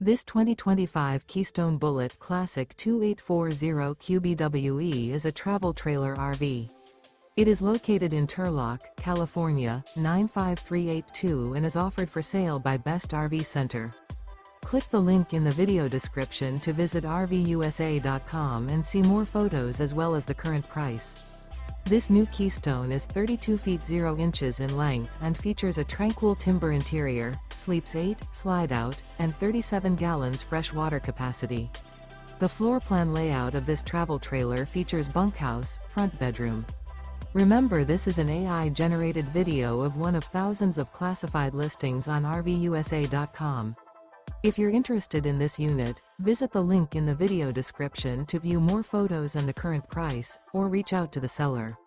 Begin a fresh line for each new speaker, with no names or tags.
This 2025 Keystone Bullet Classic 2840 QBWE is a travel trailer RV. It is located in Turlock, California, 95382 and is offered for sale by Best RV Center. Click the link in the video description to visit RVUSA.com and see more photos as well as the current price. This new Keystone is 32 feet 0 inches in length and features a Tranquil Timber interior, sleeps 8, Slideout, and 37 gallons fresh water capacity. The floor plan layout of this travel trailer features bunkhouse, front bedroom. Remember, this is an AI-generated video of one of thousands of classified listings on RVUSA.com. If you're interested in this unit, visit the link in the video description to view more photos and the current price, or reach out to the seller.